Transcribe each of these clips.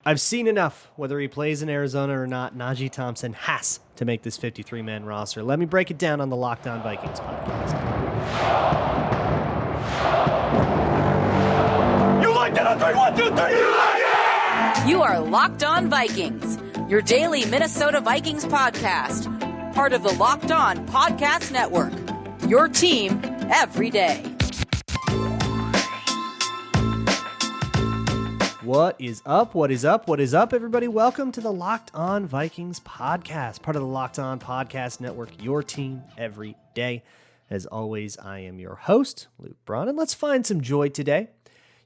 I've seen enough. Whether he plays in Arizona or not, Najee Thompson has to make this 53-man roster. Let me break it down on the Locked On Vikings podcast. You like that on 3, 1, 2, 3, you like it! You are Locked On Vikings, your daily Minnesota Vikings podcast. Part of the Locked On Podcast Network, your team every day. What is up? What is up? What is up, everybody? Welcome to the Locked On Vikings podcast, part of the Locked On Podcast Network, your team every day. As always, I am your host, Luke Braun, and let's find some joy today.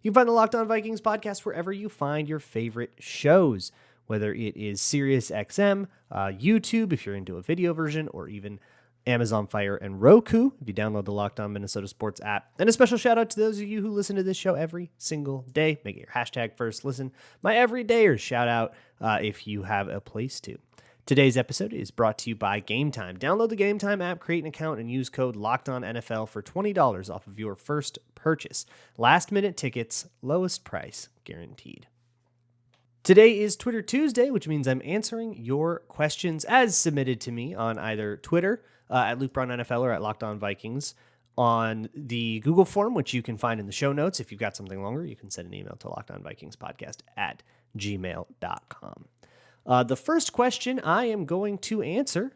You can find the Locked On Vikings podcast wherever you find your favorite shows, whether it is SiriusXM, YouTube, if you're into a video version, or even Amazon Fire and Roku, if you download the Locked On Minnesota Sports app. And a special shout out to those of you who listen to this show every single day. Make it your hashtag first listen. My everydayers shout out if you have a place to. Today's episode is brought to you by Gametime. Download the Gametime app, create an account, and use code LOCKEDONNFL for $20 off of your first purchase. Last minute tickets, lowest price guaranteed. Today is Twitter Tuesday, which means I'm answering your questions as submitted to me on either Twitter at Luke Braun NFL or at Locked On Vikings, on the Google form, which you can find in the show notes. If you've got something longer, you can send an email to lockedonvikingspodcast@gmail.com. The first question I am going to answer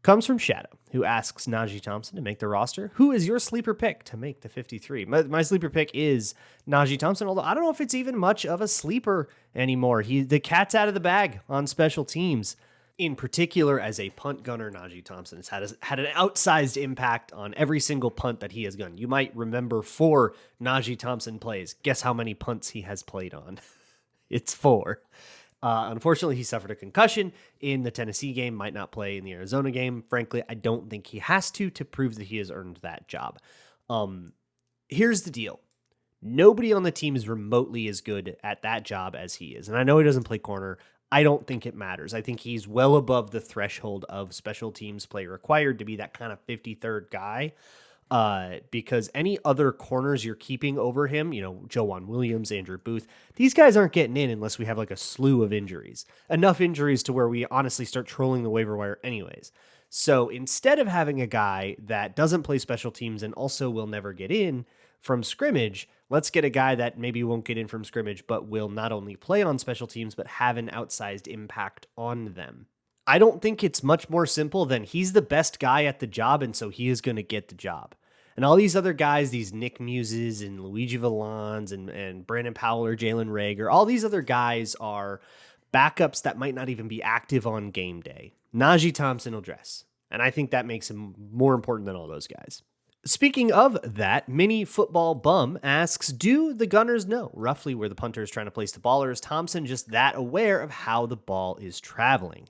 comes from Shadow, who asks Najee Thompson to make the roster. Who is your sleeper pick to make the 53? My sleeper pick is Najee Thompson, although I don't know if it's even much of a sleeper anymore. The cat's out of the bag on special teams. In particular, as a punt gunner, Najee Thompson has had an outsized impact on every single punt that he has gunned. You might remember 4 Najee Thompson plays. Guess how many punts he has played on? It's 4. Unfortunately, he suffered a concussion in the Tennessee game, might not play in the Arizona game. Frankly, I don't think he has to prove that he has earned that job. Here's the deal. Nobody on the team is remotely as good at that job as he is. And I know he doesn't play corner. I don't think it matters. I think he's well above the threshold of special teams play required to be that kind of 53rd guy. Because any other corners you're keeping over him, Joejuan Williams, Andrew Booth, these guys aren't getting in unless we have like a slew of injuries. Enough injuries to where we honestly start trolling the waiver wire anyways. So instead of having a guy that doesn't play special teams and also will never get in from scrimmage, let's get a guy that maybe won't get in from scrimmage, but will not only play on special teams, but have an outsized impact on them. I don't think it's much more simple than he's the best guy at the job, and so he is going to get the job. And all these other guys, these Nick Muses and Luigi Vallons and Brandon Powell or Jalen Reagor, all these other guys are backups that might not even be active on game day. Najee Thompson will dress, and I think that makes him more important than all those guys. Speaking of that, Mini Football Bum asks, do the Gunners know roughly where the punter is trying to place the ball, or is Thompson just that aware of how the ball is traveling?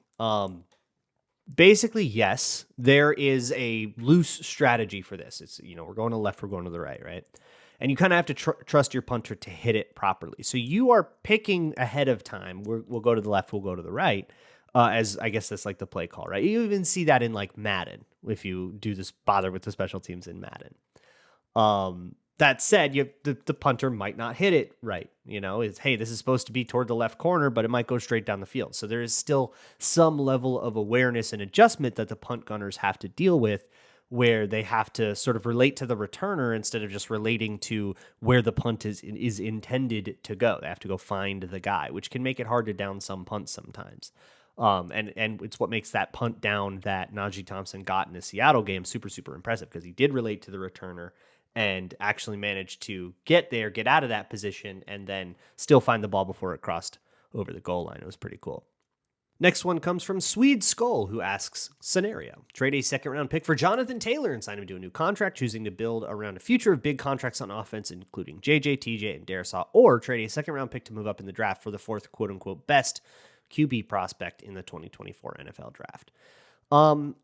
Basically, yes, there is a loose strategy for this. It's, we're going to the left, we're going to the right? And you kind of have to trust your punter to hit it properly. So you are picking ahead of time. We'll go to the left, we'll go to the right. As I guess that's like the play call, right? You even see that in like Madden, if you do this bother with the special teams in Madden. That said, the punter might not hit it right. Hey, this is supposed to be toward the left corner, but it might go straight down the field. So there is still some level of awareness and adjustment that the punt gunners have to deal with, where they have to sort of relate to the returner instead of just relating to where the punt is intended to go. They have to go find the guy, which can make it hard to down some punts sometimes. And it's what makes that punt down that Najee Thompson got in the Seattle game super, super impressive, because he did relate to the returner and actually managed to get out of that position, and then still find the ball before it crossed over the goal line. It was pretty cool. Next one comes from Swede Skull, who asks, scenario: trade a second-round pick for Jonathan Taylor and sign him to a new contract, choosing to build around a future of big contracts on offense, including JJ, TJ, and Darisaw, or trade a second-round pick to move up in the draft for the fourth quote-unquote best QB prospect in the 2024 NFL draft.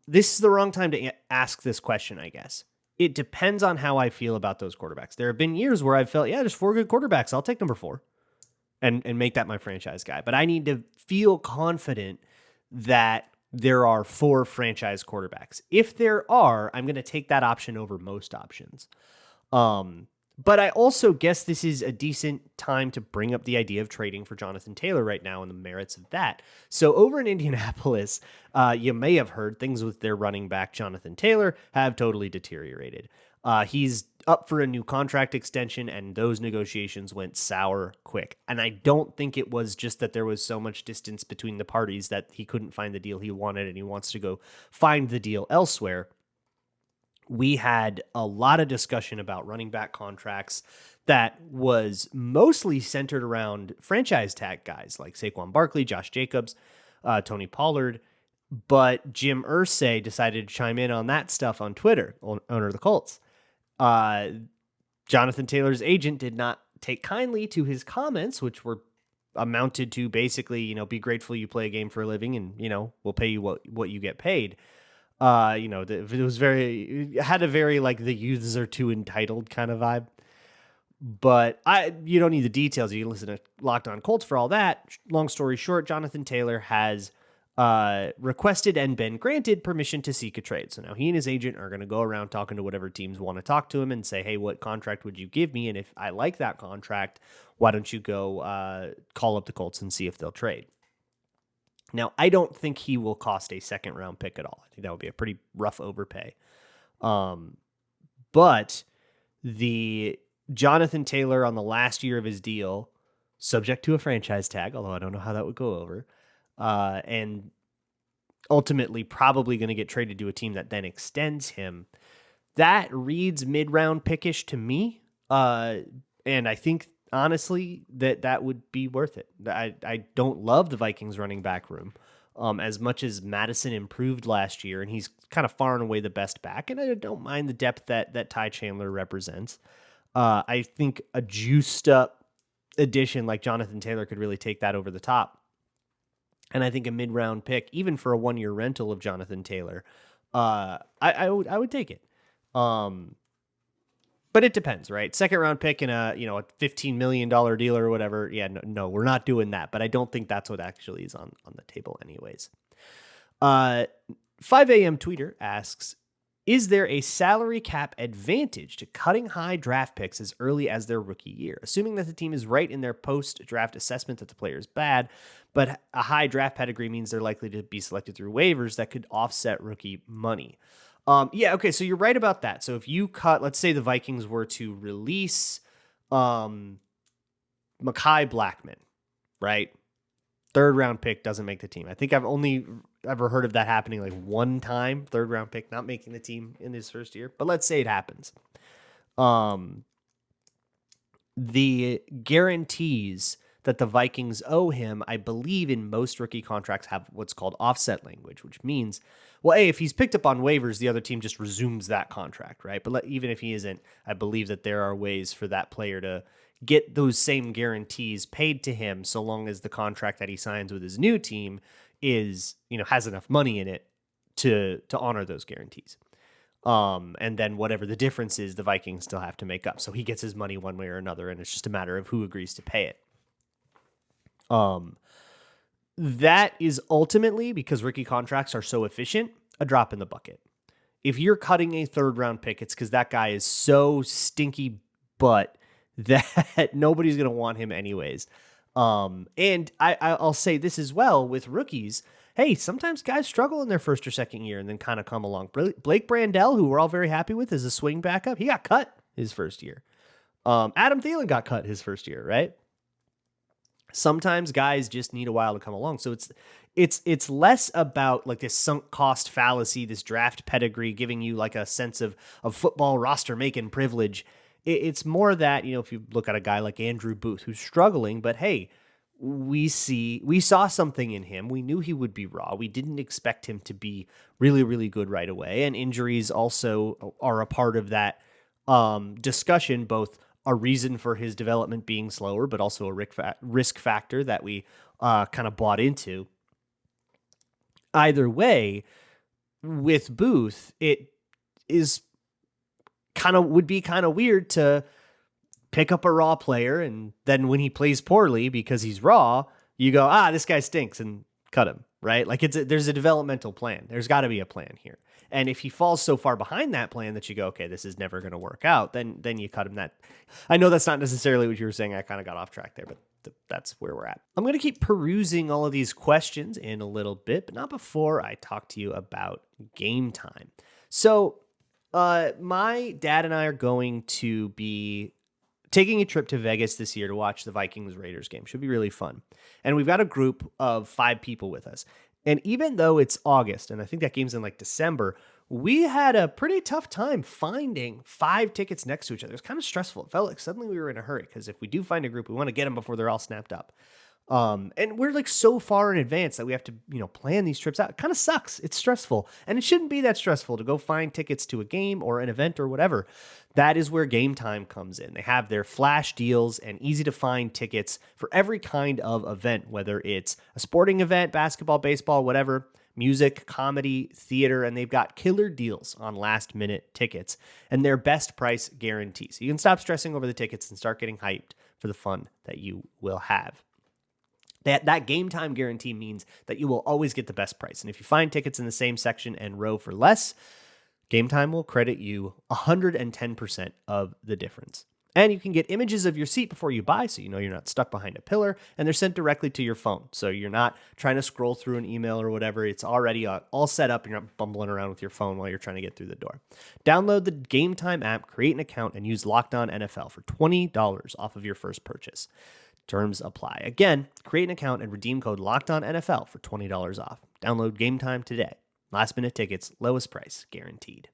This is the wrong time to ask this question, I guess. It depends on how I feel about those quarterbacks. There have been years where I've felt, there's 4 good quarterbacks. I'll take number 4 and make that my franchise guy. But I need to feel confident that there are 4 franchise quarterbacks. If there are, I'm going to take that option over most options. But I also guess this is a decent time to bring up the idea of trading for Jonathan Taylor right now and the merits of that. So over in Indianapolis, you may have heard things with their running back, Jonathan Taylor, have totally deteriorated. He's up for a new contract extension, and those negotiations went sour quick. And I don't think it was just that there was so much distance between the parties that he couldn't find the deal he wanted and he wants to go find the deal elsewhere. We had a lot of discussion about running back contracts that was mostly centered around franchise tag guys like Saquon Barkley, Josh Jacobs, Tony Pollard. But Jim Irsay decided to chime in on that stuff on Twitter, owner of the Colts. Jonathan Taylor's agent did not take kindly to his comments, which were amounted to basically, be grateful you play a game for a living and, we'll pay you what you get paid. It was it had a very like the youths are too entitled kind of vibe. But you don't need the details. You can listen to Locked On Colts for all that. Long story short, Jonathan Taylor has requested and been granted permission to seek a trade. So now he and his agent are going to go around talking to whatever teams want to talk to him and say, hey, what contract would you give me? And if I like that contract, why don't you go call up the Colts and see if they'll trade? Now, I don't think he will cost a second-round pick at all. I think that would be a pretty rough overpay. But the Jonathan Taylor on the last year of his deal, subject to a franchise tag, although I don't know how that would go over, and ultimately probably going to get traded to a team that then extends him, that reads mid-round pickish to me. And I think honestly, that would be worth it. I don't love the Vikings running back room as much as Madison improved last year, and he's kind of far and away the best back, and I don't mind the depth that Ty Chandler represents. I think a juiced-up addition like Jonathan Taylor could really take that over the top. And I think a mid-round pick, even for a one-year rental of Jonathan Taylor, I would take it. But it depends, right? Second round pick in a $15 million deal or whatever. Yeah, no, we're not doing that. But I don't think that's what actually is on the table anyways. 5 a.m. tweeter asks, is there a salary cap advantage to cutting high draft picks as early as their rookie year? Assuming that the team is right in their post-draft assessment that the player is bad, but a high draft pedigree means they're likely to be selected through waivers that could offset rookie money. Okay, so you're right about that. So if you cut, let's say the Vikings were to release Mekhi Blackman, right? Third round pick doesn't make the team. I think I've only ever heard of that happening like one time, third round pick not making the team in his first year. But let's say it happens. The guarantees that the Vikings owe him, I believe in most rookie contracts have what's called offset language, which means, well, if he's picked up on waivers, the other team just resumes that contract, right? But even if he isn't, I believe that there are ways for that player to get those same guarantees paid to him so long as the contract that he signs with his new team is, has enough money in it to honor those guarantees. And then whatever the difference is, the Vikings still have to make up. So he gets his money one way or another, and it's just a matter of who agrees to pay it. That is ultimately, because rookie contracts are so efficient, a drop in the bucket. If you're cutting a third round pick, it's because that guy is so stinky butt that nobody's going to want him anyways. And I'll say this as well with rookies. Hey, sometimes guys struggle in their first or second year and then kind of come along. Blake Brandel, who we're all very happy with as a swing backup, he got cut his first year. Adam Thielen got cut his first year, right? Sometimes guys just need a while to come along. So it's less about like this sunk cost fallacy, this draft pedigree giving you like a sense of football roster making privilege. It's more that, if you look at a guy like Andrew Booth who's struggling, but hey, we saw something in him. We knew he would be raw. We didn't expect him to be really, really good right away. And injuries also are a part of that discussion, both a reason for his development being slower, but also a risk factor that we kind of bought into. Either way, with Booth, it would be kind of weird to pick up a raw player, and then when he plays poorly because he's raw, you go, this guy stinks and cut him, right? Like there's a developmental plan. There's got to be a plan here. And if he falls so far behind that plan that you go, okay, this is never going to work out, then you cut him. That I know that's not necessarily what you were saying. I kind of got off track there, but that's where we're at. I'm going to keep perusing all of these questions in a little bit, but not before I talk to you about game time. So my dad and I are going to be taking a trip to Vegas this year to watch the Vikings-Raiders game. Should be really fun. And we've got a group of 5 people with us. And even though it's August, and I think that game's in like December, we had a pretty tough time finding 5 tickets next to each other. It was kind of stressful. It felt like suddenly we were in a hurry because if we do find a group, we want to get them before they're all snapped up. And we're like so far in advance that we have to, plan these trips out. It kind of sucks. It's stressful. And it shouldn't be that stressful to go find tickets to a game or an event or whatever. That is where Gametime comes in. They have their flash deals and easy to find tickets for every kind of event, whether it's a sporting event, basketball, baseball, whatever, music, comedy, theater, and they've got killer deals on last minute tickets and their best price guarantee. So you can stop stressing over the tickets and start getting hyped for the fun that you will have. That game time guarantee means that you will always get the best price. And if you find tickets in the same section and row for less, Game Time will credit you 110% of the difference. And you can get images of your seat before you buy, so you know you're not stuck behind a pillar, and they're sent directly to your phone. So you're not trying to scroll through an email or whatever. It's already all set up, and you're not bumbling around with your phone while you're trying to get through the door. Download the Game Time app, create an account, and use Locked On NFL for $20 off of your first purchase. Terms apply. Again, create an account and redeem code LOCKEDONNFL for $20 off. Download Game Time today. Last minute tickets, lowest price guaranteed.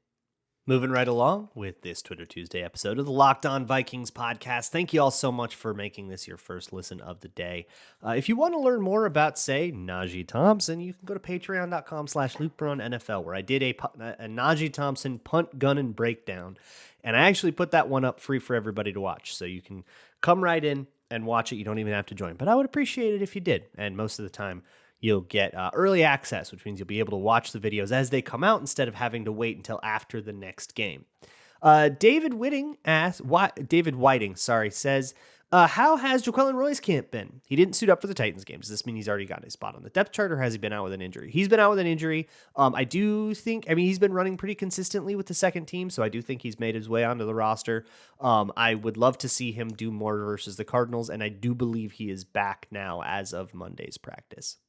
Moving right along with this Twitter Tuesday episode of the Locked On Vikings podcast. Thank you all so much for making this your first listen of the day. If you want to learn more about, say, Najee Thompson, you can go to patreon.com/LukeBraunNFL, where I did a Najee Thompson punt, gun, and breakdown. And I actually put that one up free for everybody to watch. So you can come right in and watch it. You don't even have to join. But I would appreciate it if you did. And most of the time, you'll get early access, which means you'll be able to watch the videos as they come out instead of having to wait until after the next game. David Whiting says, how has Jaquelin Roy's camp been? He didn't suit up for the Titans game. Does this mean he's already got a spot on the depth chart, or has he been out with an injury? He's been out with an injury. I do think, he's been running pretty consistently with the second team, so I do think he's made his way onto the roster. I would love to see him do more versus the Cardinals, and I do believe he is back now as of Monday's practice.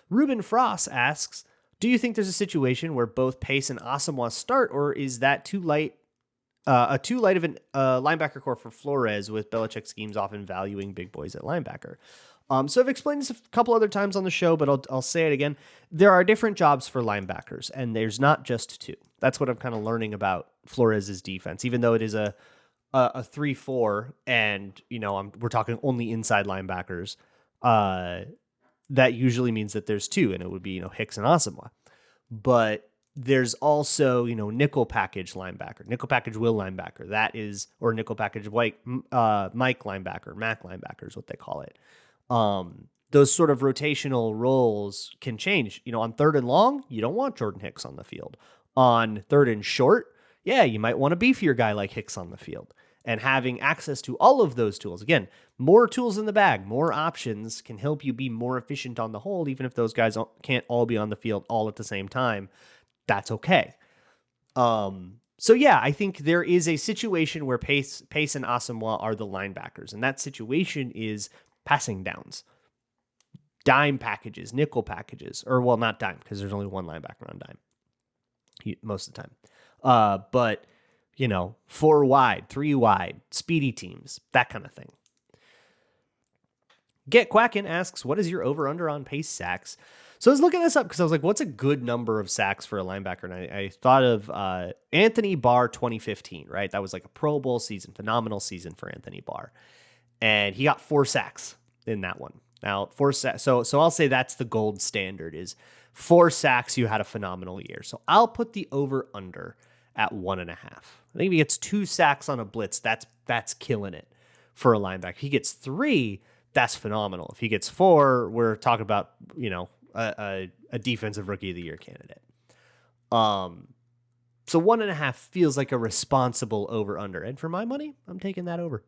Ruben Frost asks, do you think there's a situation where both Pace and Asamoah start, or is that too light of a linebacker core for Flores, with Belichick schemes often valuing big boys at linebacker? So I've explained this a couple other times on the show, but I'll say it again. There are different jobs for linebackers, and there's not just 2. That's what I'm kind of learning about Flores' defense, even though it is a 3-4, and we're talking only inside linebackers. That usually means that there's 2, and it would be, Hicks and Asamoah. But there's also, nickel package linebacker, nickel package will linebacker. That is, or nickel package Mike linebacker, Mac linebacker is what they call it. Those sort of rotational roles can change. On 3rd and long, you don't want Jordan Hicks on the field. On 3rd and short, yeah, you might want a beefier guy like Hicks on the field. And having access to all of those tools, again, more tools in the bag, more options can help you be more efficient on the whole, even if those guys can't all be on the field all at the same time. That's okay. So yeah, I think there is a situation where Pace and Asamoah are the linebackers, and that situation is passing downs, dime packages, nickel packages, or well, not dime, because there's only one linebacker on dime most of the time. But 4 wide, 3 wide, speedy teams, that kind of thing. Get Quackin' asks, what is your over-under on Pace sacks? So I was looking this up because I was like, what's a good number of sacks for a linebacker? And I thought of Anthony Barr 2015, right? That was like a Pro Bowl season, phenomenal season for Anthony Barr. And he got 4 sacks in that one. Now, 4 sacks. So I'll say that's the gold standard, is 4 sacks, you had a phenomenal year. So I'll put the over-under at 1.5. I think if he gets 2 sacks on a blitz, that's killing it for a linebacker. If he gets 3, that's phenomenal. If he gets 4, we're talking about, a defensive rookie of the year candidate. So 1.5 feels like a responsible over under. And for my money, I'm taking that over.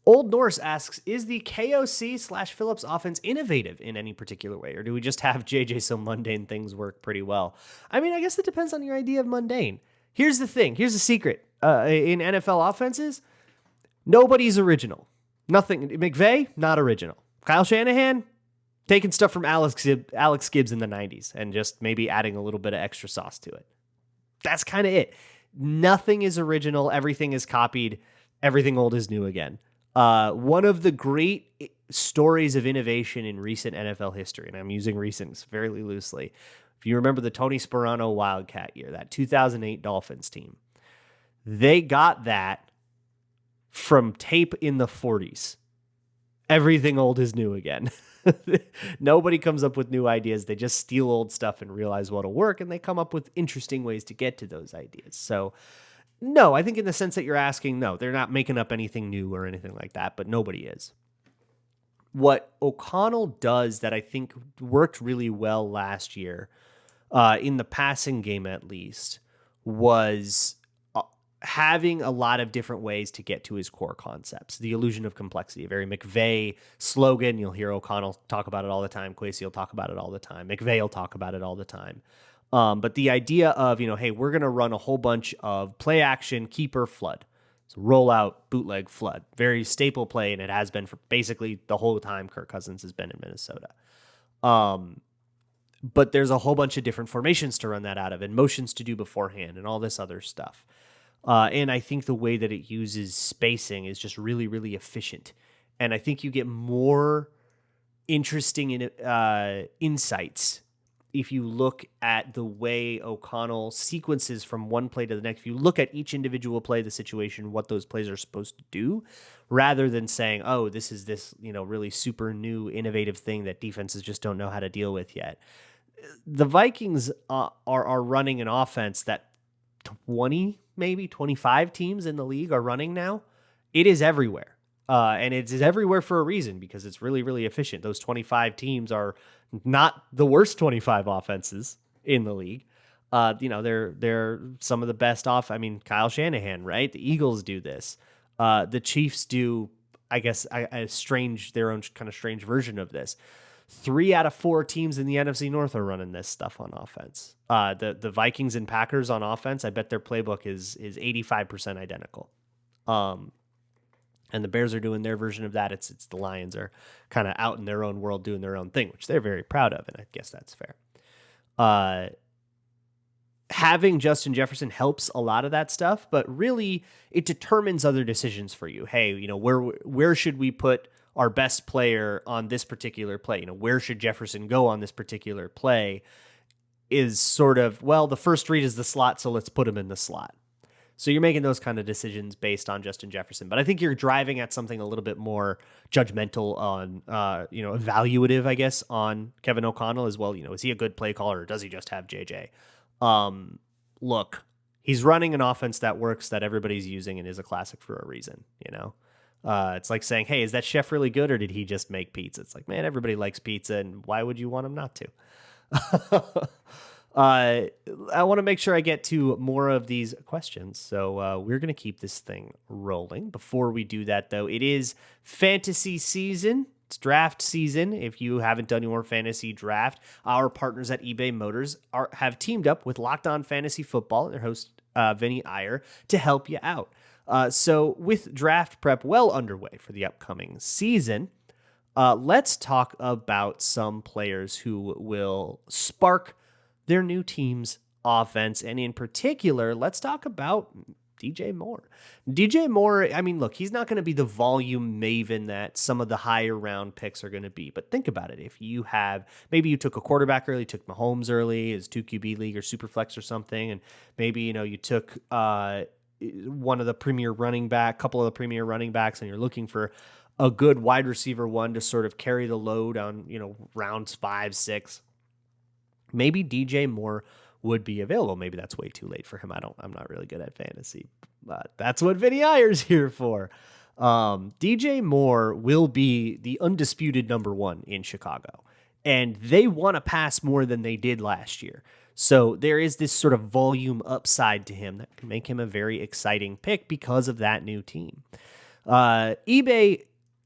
Old Norse asks, is the KOC/Phillips offense innovative in any particular way, or do we just have JJ so mundane things work pretty well? I mean, I guess it depends on your idea of mundane. Here's the thing. Here's the secret. In NFL offenses, nobody's original. Nothing. McVay, not original. Kyle Shanahan, taking stuff from Alex Gibbs in the 90s and just maybe adding a little bit of extra sauce to it. That's kind of it. Nothing is original. Everything is copied. Everything old is new again. One of the great stories of innovation in recent NFL history, and I'm using recent fairly loosely. If you remember the Tony Sparano Wildcat year, that 2008 Dolphins team, they got that from tape in the 40s. Everything old is new again. Nobody comes up with new ideas. They just steal old stuff and realize what'll work, and they come up with interesting ways to get to those ideas. So, no, I think in the sense that you're asking, no, they're not making up anything new or anything like that, but nobody is. What O'Connell does that I think worked really well last year, in the passing game at least, was having a lot of different ways to get to his core concepts. The illusion of complexity, a very McVay slogan. You'll hear O'Connell talk about it all the time. Kwesi will talk about it all the time. McVay will talk about it all the time. But the idea of, hey, we're going to run a whole bunch of play action, keeper, flood. So roll out, bootleg, flood. Very staple play, and it has been for basically the whole time Kirk Cousins has been in Minnesota. But there's a whole bunch of different formations to run that out of and motions to do beforehand and all this other stuff. And I think the way that it uses spacing is just really, really efficient. And I think you get more interesting insights if you look at the way O'Connell sequences from one play to the next. If you look at each individual play, the situation, what those plays are supposed to do, rather than saying, oh, this is this, really super new, innovative thing that defenses just don't know how to deal with yet. The Vikings are running an offense that 20, maybe 25 teams in the league are running now. It is everywhere. And it is everywhere for a reason, because it's really, really efficient. Those 25 teams are not the worst 25 offenses in the league. They're some of the best off. I mean, Kyle Shanahan, right? The Eagles do this. The Chiefs do, I guess, their own kind of strange version of this. 3 out of 4 teams in the NFC North are running this stuff on offense. The Vikings and Packers on offense, I bet their playbook is 85% identical. And the Bears are doing their version of that. It's the Lions are kind of out in their own world doing their own thing, which they're very proud of, and I guess that's fair. Having Justin Jefferson helps a lot of that stuff, but really it determines other decisions for you. Hey, where should we put our best player on this particular play? Where should Jefferson go on this particular play is sort of, well, the first read is the slot, so let's put him in the slot. So you're making those kind of decisions based on Justin Jefferson. But I think you're driving at something a little bit more judgmental on, evaluative, I guess, on Kevin O'Connell as well. Is he a good play caller, or does he just have JJ? Look, he's running an offense that works, that everybody's using, and is a classic for a reason, It's like saying, hey, is that chef really good, or did he just make pizza? It's like, man, everybody likes pizza, and why would you want him not to? I want to make sure I get to more of these questions, so we're going to keep this thing rolling. Before we do that, though, it is fantasy season. It's draft season. If you haven't done your fantasy draft, our partners at eBay Motors have teamed up with Locked On Fantasy Football and their host, Vinny Iyer, to help you out. So with draft prep well underway for the upcoming season, let's talk about some players who will spark their new team's offense. And in particular, let's talk about DJ Moore. DJ Moore, I mean, look, he's not going to be the volume maven that some of the higher round picks are going to be. But think about it. If you have, maybe you took a quarterback early, took Mahomes early, his 2 QB league or Superflex or something, and maybe, you took one of the premier couple of the premier running backs, and you're looking for a good wide receiver one to sort of carry the load on, rounds 5, 6. Maybe DJ Moore would be available. Maybe that's way too late for him. I'm not really good at fantasy, but that's what Vinny Iyer's here for. DJ Moore will be the undisputed number 1 in Chicago, and they want to pass more than they did last year. So there is this sort of volume upside to him that can make him a very exciting pick because of that new team. eBay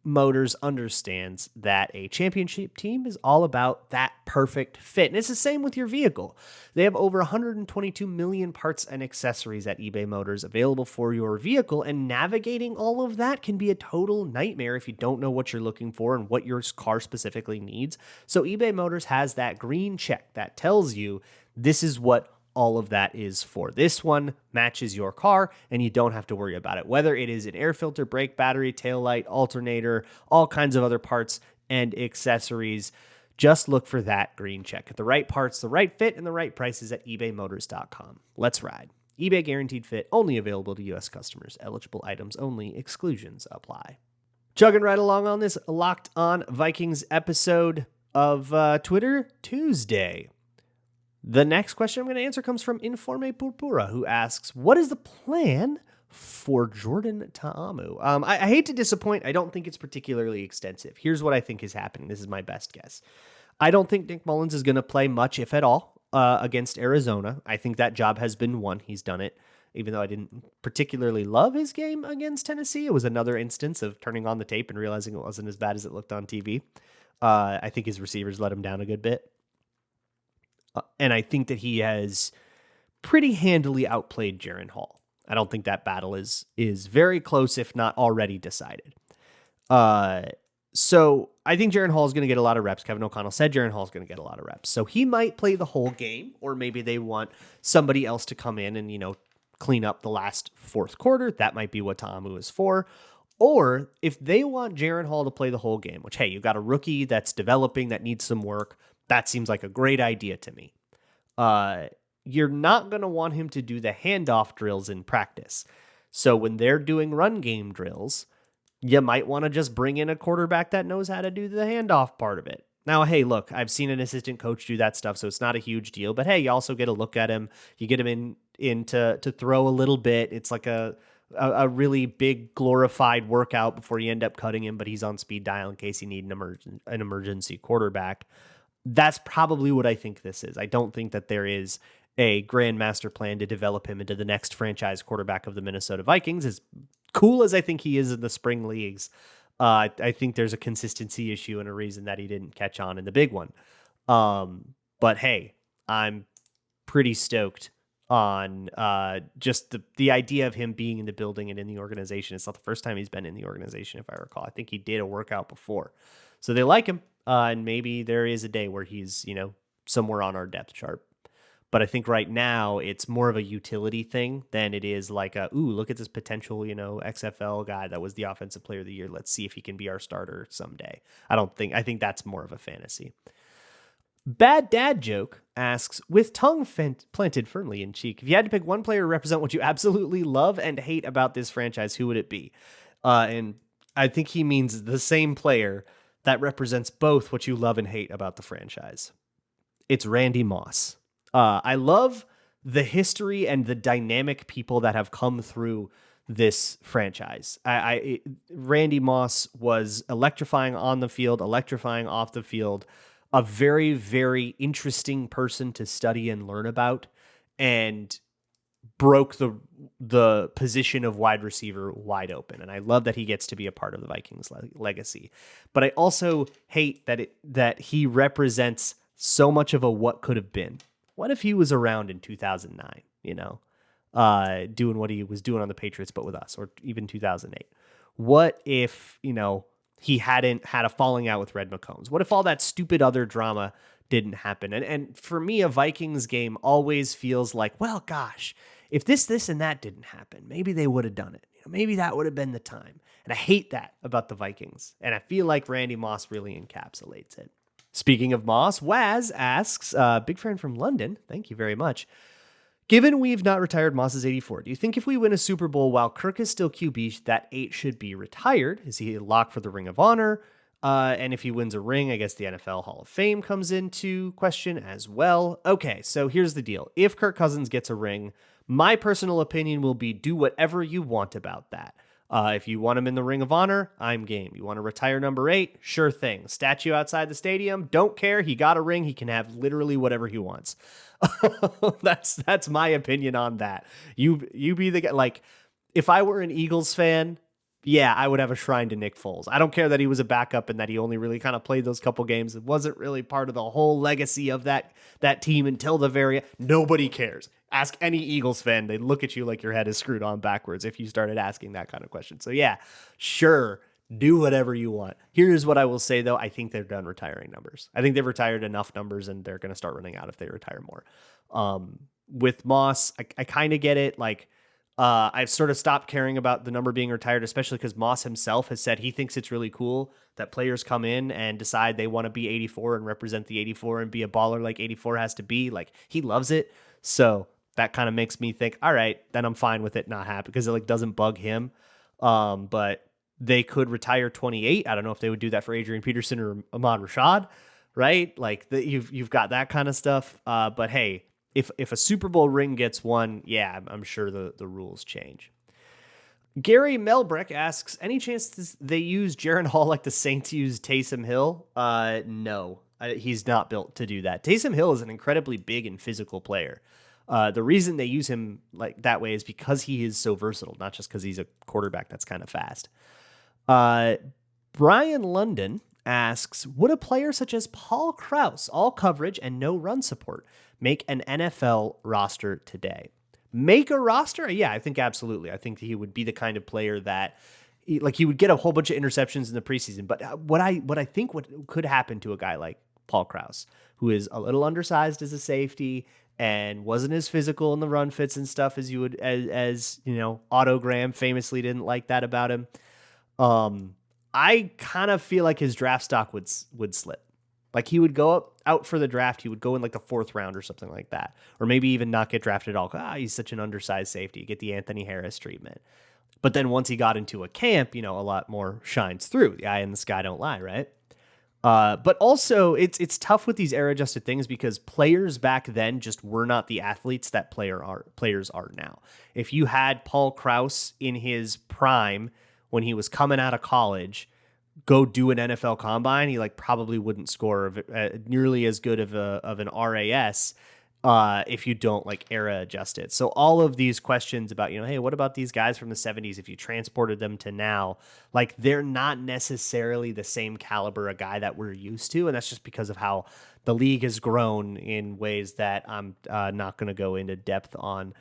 Motors understands that a championship team is all about that perfect fit. And it's the same with your vehicle. They have over 122 million parts and accessories at eBay Motors available for your vehicle, and navigating all of that can be a total nightmare if you don't know what you're looking for and what your car specifically needs. So eBay Motors has that green check that tells you this is what all of that is for. This one matches your car and you don't have to worry about it. Whether it is an air filter, brake, battery, taillight, alternator, all kinds of other parts and accessories, just look for that green check. At the right parts, the right fit, and the right prices at ebaymotors.com. Let's ride. eBay guaranteed fit, only available to U.S. customers. Eligible items only. Exclusions apply. Chugging right along on this Locked On Vikings episode of Twitter Tuesday. The next question I'm going to answer comes from Informe Purpura, who asks, what is the plan for Jordan Ta'amu? I hate to disappoint. I don't think it's particularly extensive. Here's what I think is happening. This is my best guess. I don't think Nick Mullins is going to play much, if at all, against Arizona. I think that job has been won. He's done it. Even though I didn't particularly love his game against Tennessee, it was another instance of turning on the tape and realizing it wasn't as bad as it looked on TV. I think his receivers let him down a good bit. And I think that he has pretty handily outplayed Jaren Hall. I don't think that battle is very close, if not already decided. So I think Jaren Hall is going to get a lot of reps. Kevin O'Connell said Jaren Hall is going to get a lot of reps. So he might play the whole game, or maybe they want somebody else to come in and, clean up the last fourth quarter. That might be what Ta'amu is for. Or if they want Jaren Hall to play the whole game, which, hey, you've got a rookie that's developing that needs some work. That seems like a great idea to me. You're not going to want him to do the handoff drills in practice. So when they're doing run game drills, you might want to just bring in a quarterback that knows how to do the handoff part of it. Now, hey, look, I've seen an assistant coach do that stuff, so it's not a huge deal. But hey, you also get a look at him. You get him in to throw a little bit. It's like a really big glorified workout before you end up cutting him, but he's on speed dial in case you need an emergency quarterback. That's probably what I think this is. I don't think that there is a grand master plan to develop him into the next franchise quarterback of the Minnesota Vikings. As cool as I think he is in the spring leagues, I think there's a consistency issue and a reason that he didn't catch on in the big one. But hey, I'm pretty stoked on just the idea of him being in the building and in the organization. It's not the first time he's been in the organization, if I recall. I think he did a workout before. So they like him. And maybe there is a day where he's, somewhere on our depth chart. But I think right now it's more of a utility thing than it is like look at this potential, XFL guy that was the offensive player of the year. Let's see if he can be our starter someday. I think that's more of a fantasy. Bad Dad Joke asks, with tongue planted firmly in cheek, if you had to pick one player to represent what you absolutely love and hate about this franchise, who would it be? And I think he means the same player that represents both what you love and hate about the franchise. It's Randy Moss. I love the history and the dynamic people that have come through this franchise. Randy Moss was electrifying on the field, electrifying off the field, a very, very interesting person to study and learn about, and broke the position of wide receiver wide open. And I love that he gets to be a part of the Vikings legacy. But I also hate that he represents so much of a what could have been. What if he was around in 2009, doing what he was doing on the Patriots, but with us, or even 2008? What if, he hadn't had a falling out with Red McCombs? What if all that stupid other drama didn't happen? And for me, a Vikings game always feels like, well, gosh, if this, and that didn't happen, maybe they would have done it. Maybe that would have been the time. And I hate that about the Vikings. And I feel like Randy Moss really encapsulates it. Speaking of Moss, Waz asks, big friend from London, thank you very much. Given we've not retired Moss's 84, do you think if we win a Super Bowl while Kirk is still QB, that 8 should be retired? Is he a lock for the Ring of Honor? And if he wins a ring, I guess the NFL Hall of Fame comes into question as well. Okay, so here's the deal. If Kirk Cousins gets a ring, my personal opinion will be do whatever you want about that. If you want him in the Ring of Honor, I'm game. You want to retire number 8? Sure thing. Statue outside the stadium? Don't care. He got a ring. He can have literally whatever he wants. That's my opinion on that. You be the guy. Like, if I were an Eagles fan, yeah, I would have a shrine to Nick Foles. I don't care that he was a backup and that he only really kind of played those couple games. It wasn't really part of the whole legacy of that team until the very end. Nobody cares. Ask any Eagles fan. They look at you like your head is screwed on backwards if you started asking that kind of question. So yeah, sure, do whatever you want. Here's what I will say, though. I think they're done retiring numbers. I think they've retired enough numbers, and they're going to start running out if they retire more. With Moss, I kind of get it. Like, I've sort of stopped caring about the number being retired, especially because Moss himself has said he thinks it's really cool that players come in and decide they want to be 84 and represent the 84 and be a baller like 84 has to be. Like, he loves it. So that kind of makes me think, all right, then I'm fine with it not happening because it like doesn't bug him. But they could retire 28. I don't know if they would do that for Adrian Peterson or Ahmad Rashad, right? Like you've got that kind of stuff. But hey, if a Super Bowl ring gets won, yeah, I'm sure the rules change. Gary Melbrick asks, any chance they use Jaron Hall like the Saints use Taysom Hill? No, he's not built to do that. Taysom Hill is an incredibly big and physical player. The reason they use him like that way is because he is so versatile, not just because he's a quarterback that's kind of fast. Brian London asks, would a player such as Paul Krause, all coverage and no run support, make an NFL roster today? Make a roster? Yeah, I think absolutely. I think he would be the kind of player that he would get a whole bunch of interceptions in the preseason. But what I think could happen to a guy like Paul Krause, who is a little undersized as a safety and wasn't as physical in the run fits and stuff as you would, as you know, Otto Graham famously didn't like that about him. I kind of feel like his draft stock would slip. Like he would go out for the draft. He would go in like the 4th round or something like that. Or maybe even not get drafted at all. He's such an undersized safety. You get the Anthony Harris treatment. But then once he got into a camp, a lot more shines through. The eye in the sky don't lie, right? But also it's tough with these air adjusted things because players back then just were not the athletes that players are now. If you had Paul Krause in his prime when he was coming out of college, go do an NFL combine, he probably wouldn't score nearly as good of an RAS if you don't era adjust it. So all of these questions about, hey, what about these guys from the 70s if you transported them to now? They're not necessarily the same caliber of guy that we're used to, and that's just because of how the league has grown in ways that I'm not going to go into depth on.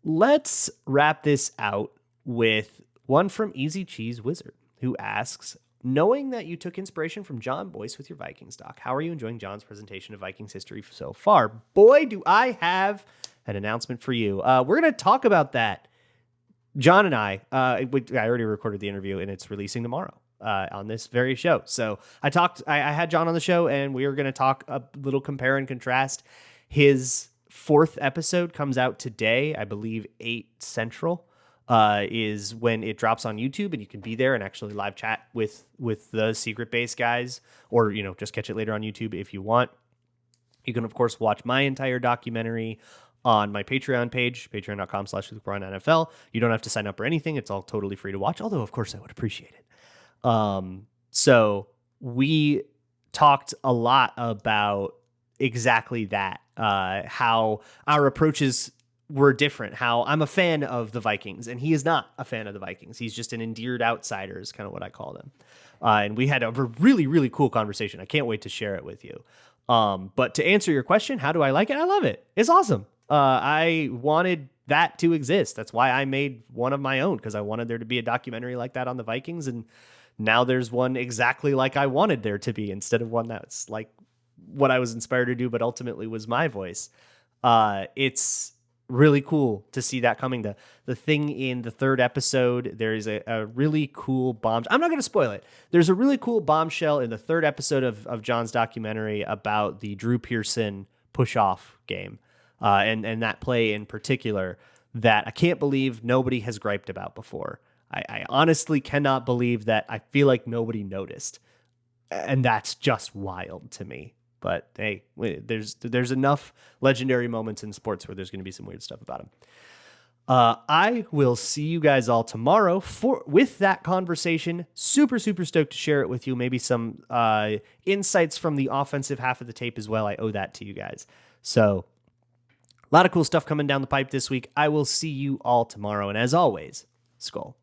Let's wrap this out with one from Easy Cheese Wizard, who asks, knowing that you took inspiration from John Boyce with your Vikings doc, how are you enjoying John's presentation of Vikings history so far? Boy, do I have an announcement for you. We're going to talk about that. John and I already recorded the interview, and it's releasing tomorrow on this very show. So I had John on the show, and we are going to talk a little compare and contrast. His 4th episode comes out today, I believe 8 Central. Is when it drops on YouTube, and you can be there and actually live chat with the Secret Base guys, or just catch it later on YouTube if you want. You can of course watch my entire documentary on my Patreon page, patreon.com/LukeBraunNFL. You don't have to sign up or anything; it's all totally free to watch. Although of course I would appreciate it. So we talked a lot about exactly that, how our approaches were different, how I'm a fan of the Vikings and he is not a fan of the Vikings. He's just an endeared outsider is kind of what I call them. And we had a really, really cool conversation. I can't wait to share it with you. But to answer your question, how do I like it? I love it. It's awesome. I wanted that to exist. That's why I made one of my own, because I wanted there to be a documentary like that on the Vikings. And now there's one exactly like I wanted there to be, instead of one that's like what I was inspired to do, but ultimately was my voice. It's really cool to see that coming. The thing in the 3rd episode, there is a really cool bombshell. I'm not going to spoil it. There's a really cool bombshell in the 3rd episode of John's documentary about the Drew Pearson push-off game, and that play in particular that I can't believe nobody has griped about before. I honestly cannot believe that. I feel like nobody noticed, and that's just wild to me. But hey, there's enough legendary moments in sports where there's going to be some weird stuff about him. I will see you guys all tomorrow with that conversation. Super, super stoked to share it with you. Maybe some insights from the offensive half of the tape as well. I owe that to you guys. So a lot of cool stuff coming down the pipe this week. I will see you all tomorrow. And as always, Skull.